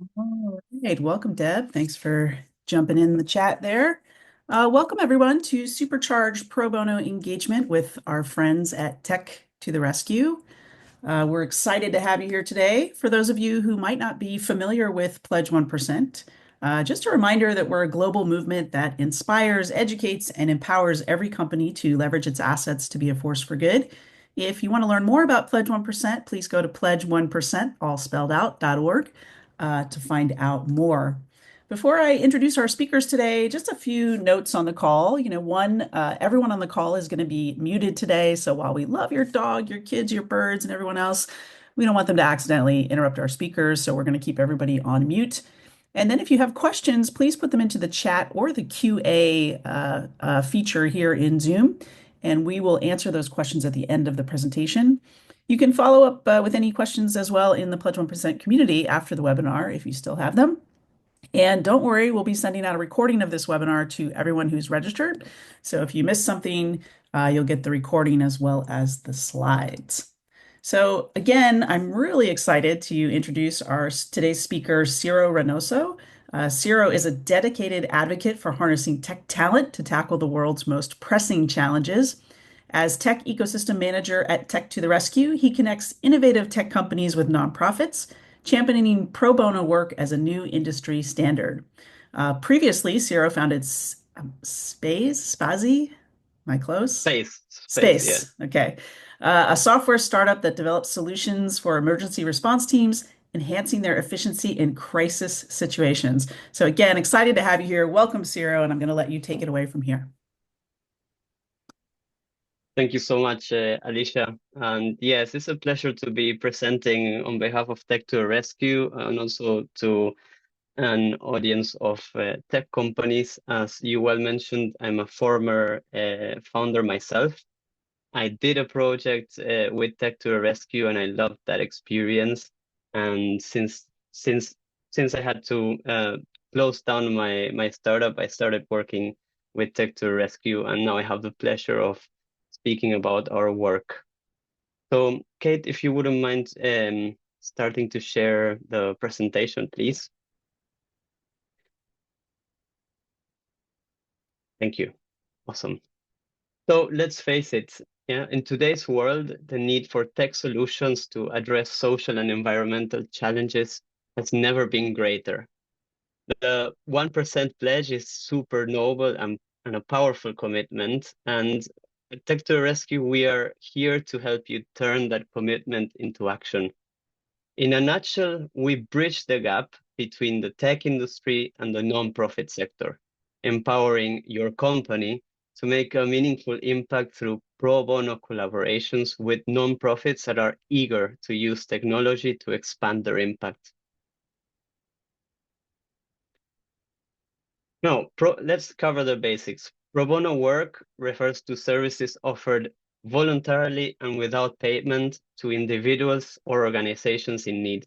All right, welcome, Deb. Thanks for jumping in the chat there. Welcome, everyone, to Supercharge Pro Bono engagement with our friends at Tech to the Rescue. We're excited to have you here today. For those of you who might not be familiar with Pledge 1%, just a reminder that we're a global movement that inspires, educates, and empowers every company to leverage its assets to be a force for good. If you want to learn more about Pledge 1%, please go to pledge1%, all spelled out.org, to find out more. Before I introduce our speakers today, just a few notes on the call. One, everyone on the call is going to be muted today. So while we love your dog, your kids, your birds, and everyone else, we don't want them to accidentally interrupt our speakers. So we're going to keep everybody on mute. And then if you have questions, please put them into the chat or the QA feature here in Zoom, and we will answer those questions at the end of the presentation. You can follow up with any questions as well in the Pledge 1% community after the webinar if you still have them. And don't worry, we'll be sending out a recording of this webinar to everyone who's registered. So if you missed something, you'll get the recording as well as the slides. So again, I'm really excited to introduce our today's speaker, Ciro Reynoso. Ciro is a dedicated advocate for harnessing tech talent to tackle the world's most pressing challenges. As tech ecosystem manager at Tech to the Rescue, he connects innovative tech companies with nonprofits, championing pro bono work as a new industry standard. Previously, Ciro founded Spazi. Am I close? Space, yeah. Space. Okay. A software startup that develops solutions for emergency response teams, enhancing their efficiency in crisis situations. So, again, excited to have you here. Welcome, Ciro, and I'm going to let you take it away from here. Thank you so much, Alicia. And yes, it's a pleasure to be presenting on behalf of Tech to the Rescue and also to an audience of tech companies. As you well mentioned, I'm a former founder myself. I did a project with Tech to the Rescue, and I loved that experience. And since I had to close down my startup, I started working with Tech to the Rescue, and now I have the pleasure of speaking about our work. So, Kate, if you wouldn't mind starting to share the presentation, please. Thank you. Awesome. So let's face it, yeah, in today's world, the need for tech solutions to address social and environmental challenges has never been greater. The 1% pledge is super noble and a powerful commitment. And at Tech to the Rescue, we are here to help you turn that commitment into action. In a nutshell, we bridge the gap between the tech industry and the nonprofit sector, empowering your company to make a meaningful impact through pro bono collaborations with nonprofits that are eager to use technology to expand their impact. Now, let's cover the basics. Pro bono work refers to services offered voluntarily and without payment to individuals or organizations in need.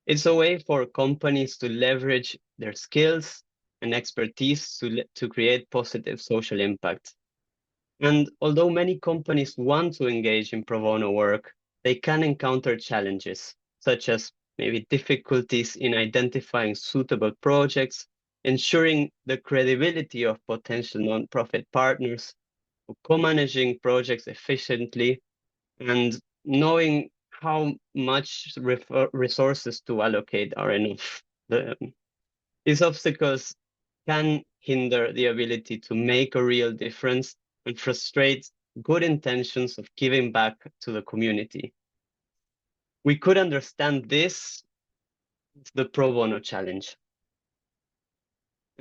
It's a way for companies to leverage their skills and expertise to create positive social impact. And although many companies want to engage in pro bono work, they can encounter challenges, such as maybe difficulties in identifying suitable projects, ensuring the credibility of potential nonprofit partners, co-managing projects efficiently, and knowing how much resources to allocate are enough. These obstacles can hinder the ability to make a real difference and frustrate good intentions of giving back to the community. We could understand this as the pro bono challenge.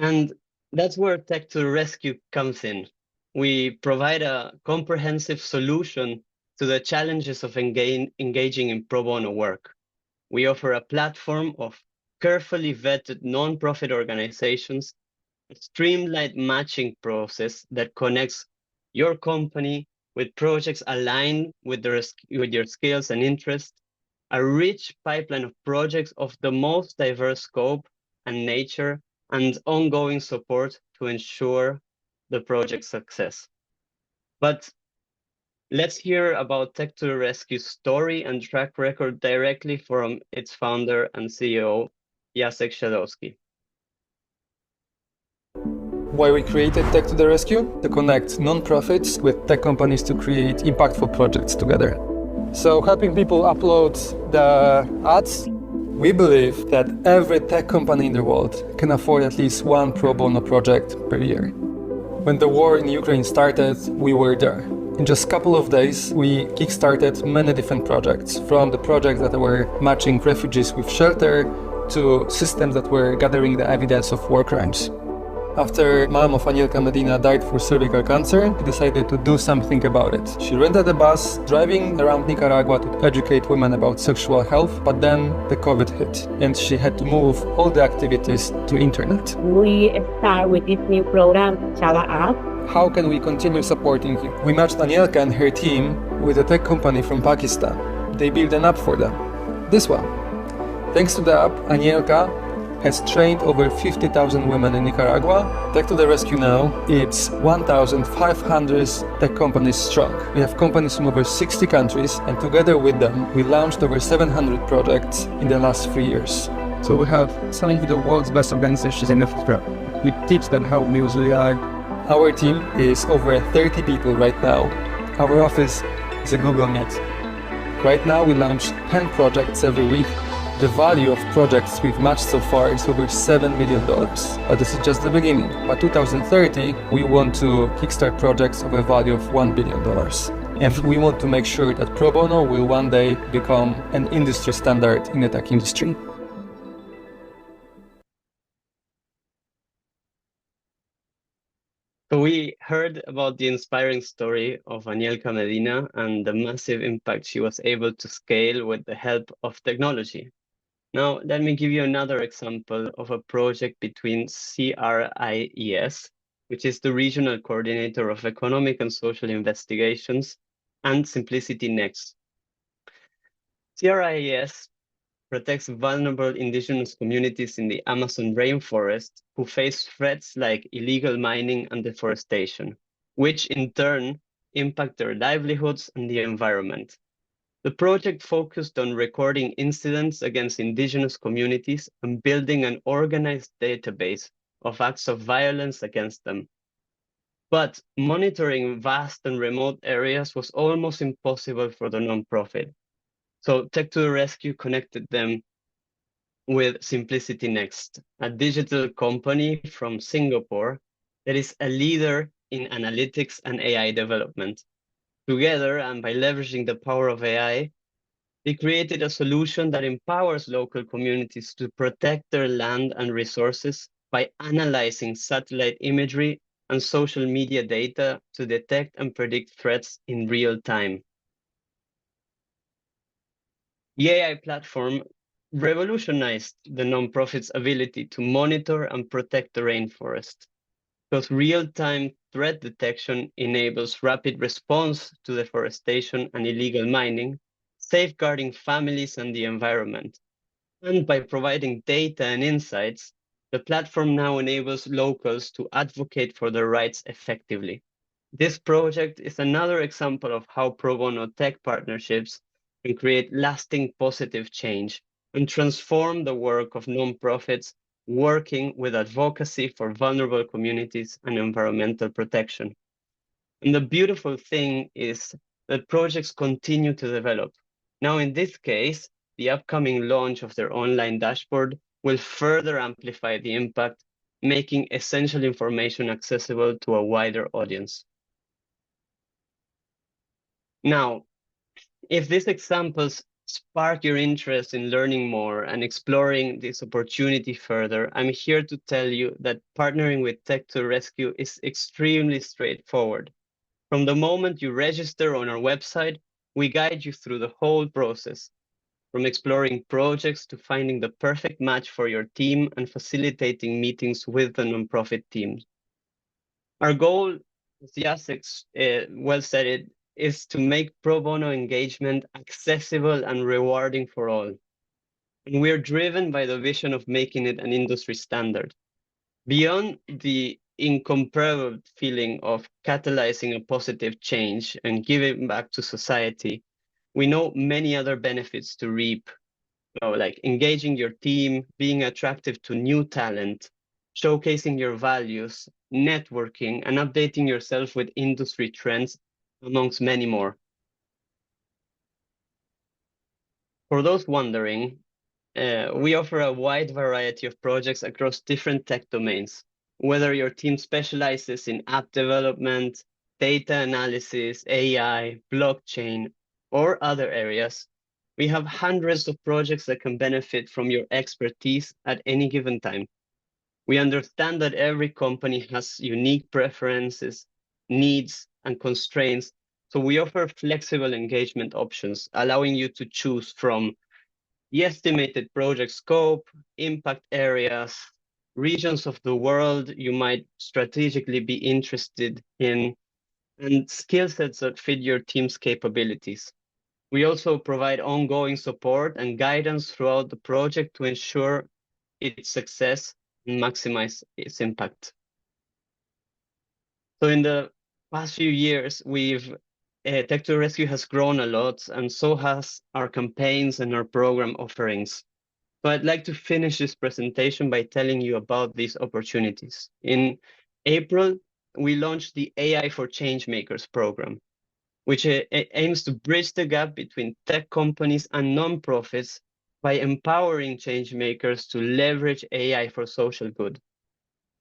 And that's where Tech to the Rescue comes in. We provide a comprehensive solution to the challenges of engaging in pro bono work. We offer a platform of carefully vetted nonprofit organizations, a streamlined matching process that connects your company with projects aligned with your skills and interests, a rich pipeline of projects of the most diverse scope and nature, and ongoing support to ensure the project's success. But let's hear about Tech to the Rescue's story and track record directly from its founder and CEO, Jacek Szedowski. Why we created Tech to the Rescue? To connect non-profits with tech companies to create impactful projects together. So helping people upload the ads, we believe that every tech company in the world can afford at least one pro bono project per year. When the war in Ukraine started, we were there. In just a couple of days, we kickstarted many different projects, from the projects that were matching refugees with shelter to systems that were gathering the evidence of war crimes. After mom of Anielka Medina died for cervical cancer, we decided to do something about it. She rented a bus, driving around Nicaragua to educate women about sexual health, but then the COVID hit, and she had to move all the activities to internet. We start with this new program, Chala app. How can we continue supporting you? We matched Anielka and her team with a tech company from Pakistan. They built an app for them. This one. Thanks to the app, Anielka has trained over 50,000 women in Nicaragua. Tech to the Rescue now, it's 1,500 tech companies strong. We have companies from over 60 countries, and together with them, we launched over 700 projects in the last 3 years. So we have some of the world's best organizations in the field. We teach them how we use AI. Our team is over 30 people right now. Our office is a Google Meet. Right now, we launch 10 projects every week. The value of projects we've matched so far is over $7 million, but this is just the beginning. By 2030, we want to kickstart projects of a value of $1 billion. And we want to make sure that pro bono will one day become an industry standard in the tech industry. So we heard about the inspiring story of Anielka Medina and the massive impact she was able to scale with the help of technology. Now, let me give you another example of a project between CRIES, which is the Regional Coordinator of Economic and Social Investigations, and Simplicity Next. CRIES protects vulnerable indigenous communities in the Amazon rainforest who face threats like illegal mining and deforestation, which in turn impact their livelihoods and the environment. The project focused on recording incidents against indigenous communities and building an organized database of acts of violence against them. But monitoring vast and remote areas was almost impossible for the nonprofit. So Tech to the Rescue connected them with Simplicity Next, a digital company from Singapore that is a leader in analytics and AI development. Together, and by leveraging the power of AI, they created a solution that empowers local communities to protect their land and resources by analyzing satellite imagery and social media data to detect and predict threats in real time. The AI platform revolutionized the nonprofit's ability to monitor and protect the rainforest, because real-time threat detection enables rapid response to deforestation and illegal mining, safeguarding families and the environment. And by providing data and insights, the platform now enables locals to advocate for their rights effectively. This project is another example of how pro bono tech partnerships can create lasting positive change and transform the work of nonprofits working with advocacy for vulnerable communities and environmental protection. And the beautiful thing is that projects continue to develop. Now, in this case, the upcoming launch of their online dashboard will further amplify the impact, making essential information accessible to a wider audience. Now, if these examples spark your interest in learning more and exploring this opportunity further, I'm here to tell you that partnering with Tech to Rescue is extremely straightforward. From the moment you register on our website, we guide you through the whole process, from exploring projects to finding the perfect match for your team and facilitating meetings with the nonprofit teams. Our goal, as Jacek well said it, is to make pro bono engagement accessible and rewarding for all. And we're driven by the vision of making it an industry standard. Beyond the incomparable feeling of catalyzing a positive change and giving back to society, we know many other benefits to reap. So like engaging your team, being attractive to new talent, showcasing your values, networking, and updating yourself with industry trends, amongst many more. For those wondering, we offer a wide variety of projects across different tech domains. Whether your team specializes in app development, data analysis, AI, blockchain, or other areas, we have hundreds of projects that can benefit from your expertise at any given time. We understand that every company has unique preferences, needs, and constraints, so we offer flexible engagement options, allowing you to choose from the estimated project scope, impact areas, regions of the world you might strategically be interested in, and skill sets that fit your team's capabilities. We also provide ongoing support and guidance throughout the project to ensure its success and maximize its impact. So in the past few years, Tech to Rescue has grown a lot, and so has our campaigns and our program offerings. So I'd like to finish this presentation by telling you about these opportunities. In April, we launched the AI for Changemakers program, which aims to bridge the gap between tech companies and nonprofits by empowering changemakers to leverage AI for social good.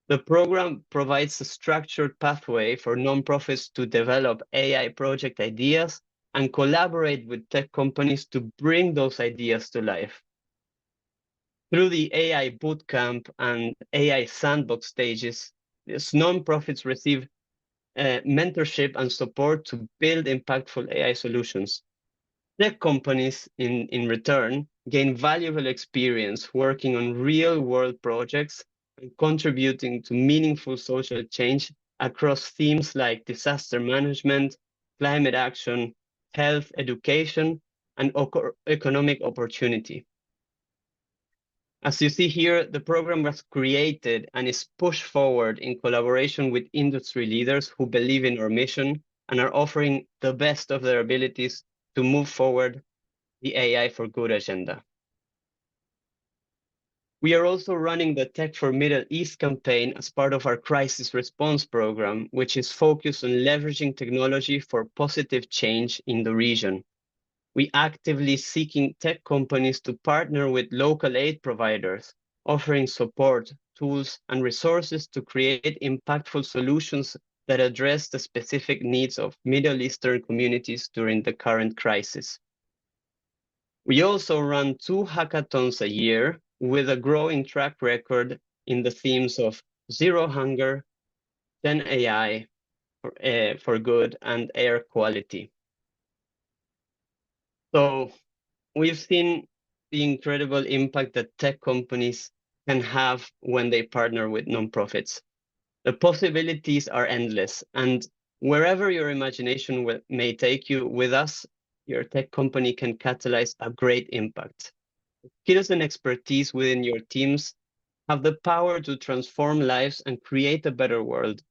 The program provides a structured pathway for nonprofits to develop AI project ideas and collaborate with tech companies to bring those ideas to life. Through the AI Bootcamp and AI Sandbox stages, these nonprofits receive mentorship and support to build impactful AI solutions. Tech companies, in return, gain valuable experience working on real-world projects and contributing to meaningful social change across themes like disaster management, climate action, health, education, and economic opportunity. As you see here, the program was created and is pushed forward in collaboration with industry leaders who believe in our mission and are offering the best of their abilities to move forward the AI for Good agenda. We are also running the Tech for Middle East campaign as part of our crisis response program, which is focused on leveraging technology for positive change in the region. We actively seeking tech companies to partner with local aid providers, offering support, tools, and resources to create impactful solutions that address the specific needs of Middle Eastern communities during the current crisis. We also run 2 hackathons a year with a growing track record in the themes of zero hunger, Gen AI for good, and air quality. So we've seen the incredible impact that tech companies can have when they partner with nonprofits. The possibilities are endless, and wherever your imagination may take you, with us, your tech company can catalyze a great impact. Skills and expertise within your teams have the power to transform lives and create a better world.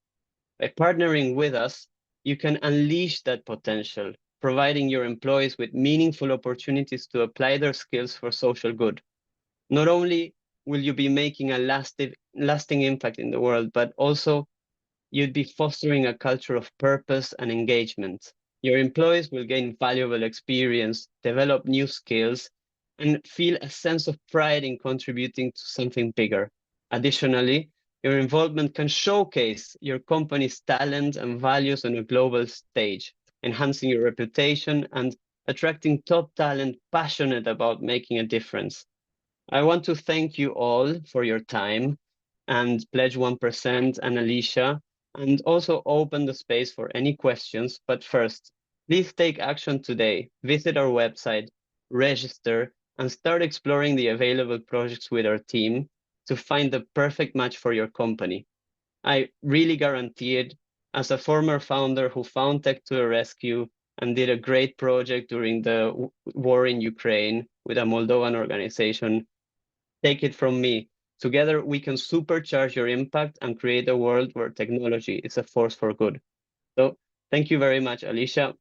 By partnering with us, you can unleash that potential, providing your employees with meaningful opportunities to apply their skills for social good. Not only will you be making a lasting impact in the world, but also you'd be fostering a culture of purpose and engagement. Your employees will gain valuable experience, develop new skills, and feel a sense of pride in contributing to something bigger. Additionally, your involvement can showcase your company's talent and values on a global stage, enhancing your reputation and attracting top talent passionate about making a difference. I want to thank you all for your time and Pledge 1% and Alicia, and also open the space for any questions. But first, please take action today. Visit our website, register, and start exploring the available projects with our team to find the perfect match for your company. I really guarantee it, as a former founder who found Tech to the Rescue and did a great project during the war in Ukraine with a Moldovan organization. Take it from me. Together, we can supercharge your impact and create a world where technology is a force for good. So thank you very much, Alicia.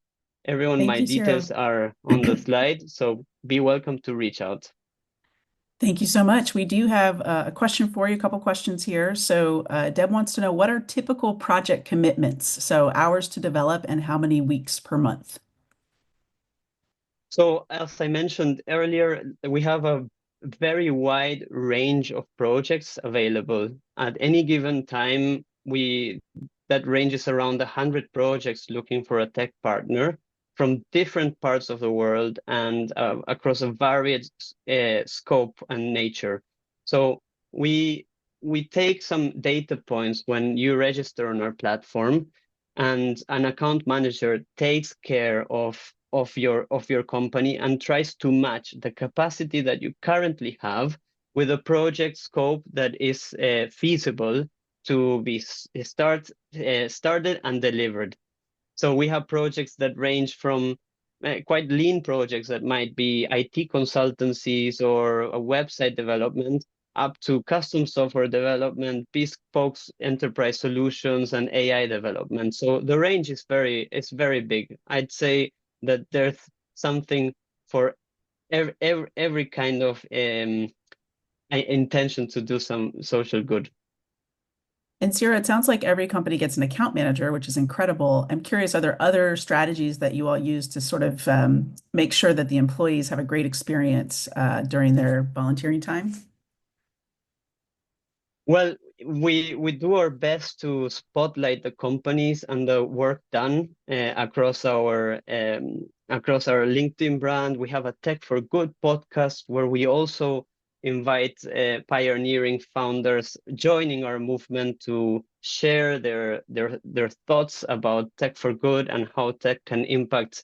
Everyone, Thank my you, Cyril. details are on the slide, so be welcome to reach out. Thank you so much. We do have a question for you, a couple questions here. So, Deb wants to know what are typical project commitments? So, hours to develop and how many weeks per month? So as I mentioned earlier, we have a very wide range of projects available. At any given time, that ranges around 100 projects looking for a tech partner from different parts of the world and across a varied scope and nature. So we we take some data points when you register on our platform, and an account manager takes care of your company and tries to match the capacity that you currently have with a project scope that is feasible to be started and delivered. So we have projects that range from quite lean projects that might be IT consultancies or a website development up to custom software development, bespoke enterprise solutions, and AI development. So the range is very big. I'd say that there's something for every kind of intention to do some social good. And Sierra, it sounds like every company gets an account manager, which is incredible. I'm curious, are there other strategies that you all use to sort of make sure that the employees have a great experience during their volunteering time? Well, we do our best to spotlight the companies and the work done across our LinkedIn brand. We have a Tech for Good podcast where we also invite pioneering founders joining our movement to share their thoughts about Tech for Good and how tech can impact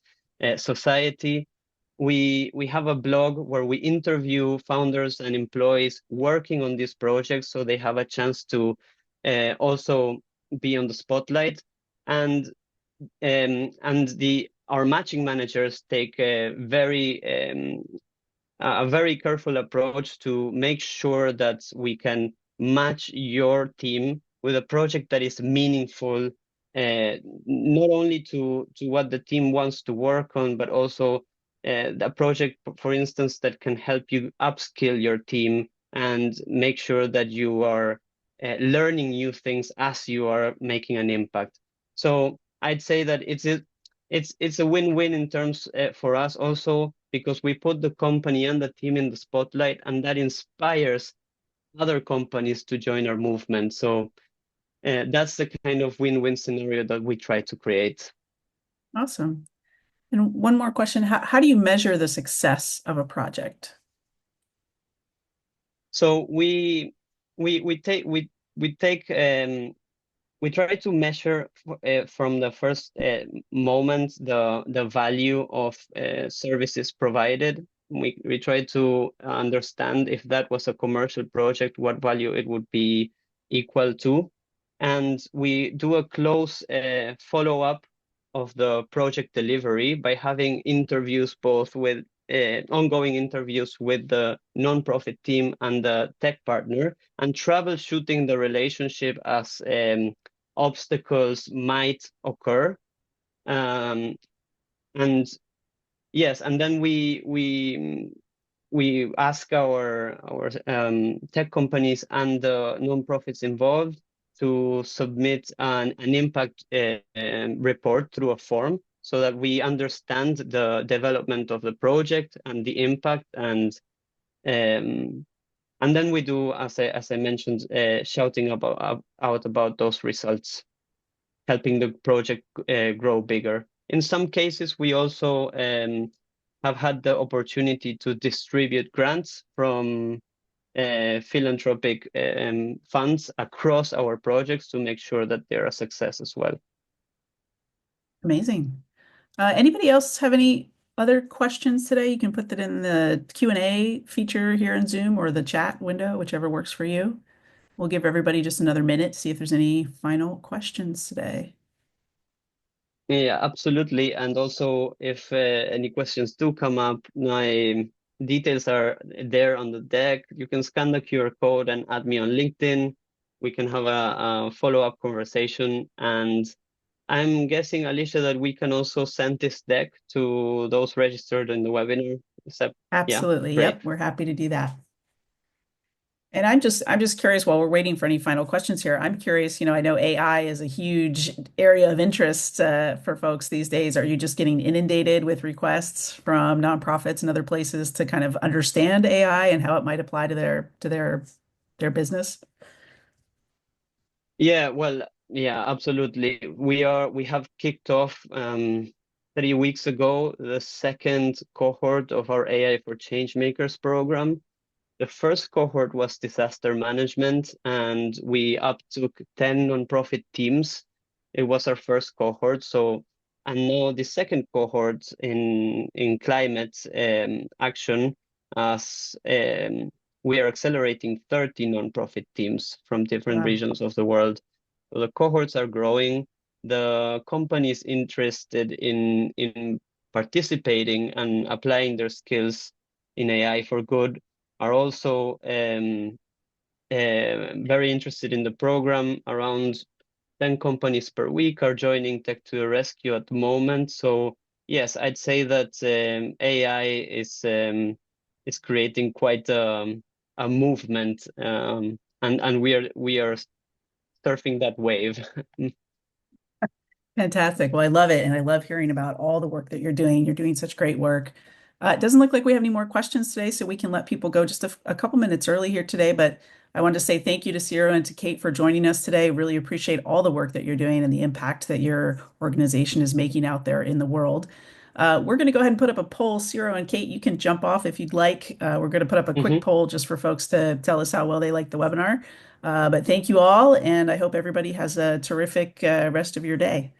society. We have a blog where we interview founders and employees working on these projects, so they have a chance to also be on the spotlight. And our matching managers take a very careful approach to make sure that we can match your team with a project that is meaningful, not only to what the team wants to work on, but also a project, for instance, that can help you upskill your team and make sure that you are learning new things as you are making an impact. So I'd say that it's a win-win in terms for us also, because we put the company and the team in the spotlight, and that inspires other companies to join our movement. So that's the kind of win-win scenario that we try to create. Awesome. And one more question, how do you measure the success of a project? So we take we try to measure from the first moment the value of services provided. We try to understand if that was a commercial project, what value it would be equal to. And we do a close follow-up of the project delivery by having interviews, both with ongoing interviews with the nonprofit team and the tech partner, and troubleshooting the relationship as obstacles might occur. And yes, and then we ask our tech companies and the nonprofits involved to submit an impact report through a form, so that we understand the development of the project and the impact, and then we do, as I mentioned, shouting out about those results, helping the project grow bigger. In some cases, we also have had the opportunity to distribute grants from philanthropic funds across our projects to make sure that they're a success as well. Amazing. Anybody else have any other questions today? You can put that in the Q&A feature here in Zoom or the chat window, whichever works for you. We'll give everybody just another minute to see if there's any final questions today. Yeah, absolutely. And also, if any questions do come up, my details are there on the deck. You can scan the QR code and add me on LinkedIn. We can have a follow-up conversation. And I'm guessing, Alicia, that we can also send this deck to those registered in the webinar. Absolutely. Yeah, Yep. great. We're happy to do that. And I'm just curious while we're waiting for any final questions here. I'm curious, I know AI is a huge area of interest for folks these days. Are you just getting inundated with requests from nonprofits and other places to kind of understand AI and how it might apply to their business? Yeah, well, yeah, absolutely. We have kicked off 3 weeks ago the second cohort of our AI for Changemakers program. The first cohort was disaster management, and we uptook 10 nonprofit teams. It was our first cohort. And now the second cohort in climate action, as we are accelerating 30 nonprofit teams from different Wow. regions of the world. So the cohorts are growing. The companies interested in participating and applying their skills in AI for good are also very interested in the program. Around 10 companies per week are joining Tech to the Rescue at the moment. So yes, I'd say that AI is creating quite a movement, and we are surfing that wave. Fantastic. Well, I love it. And I love hearing about all the work that you're doing. You're doing such great work. It doesn't look like we have any more questions today, so we can let people go just a couple minutes early here today. But I wanted to say thank you to Ciro and to Kate for joining us today. Really appreciate all the work that you're doing and the impact that your organization is making out there in the world. We're going to go ahead and put up a poll. Ciro and Kate, you can jump off if you'd like. We're going to put up a quick Mhm. poll just for folks to tell us how well they like the webinar. But thank you all, and I hope everybody has a terrific rest of your day.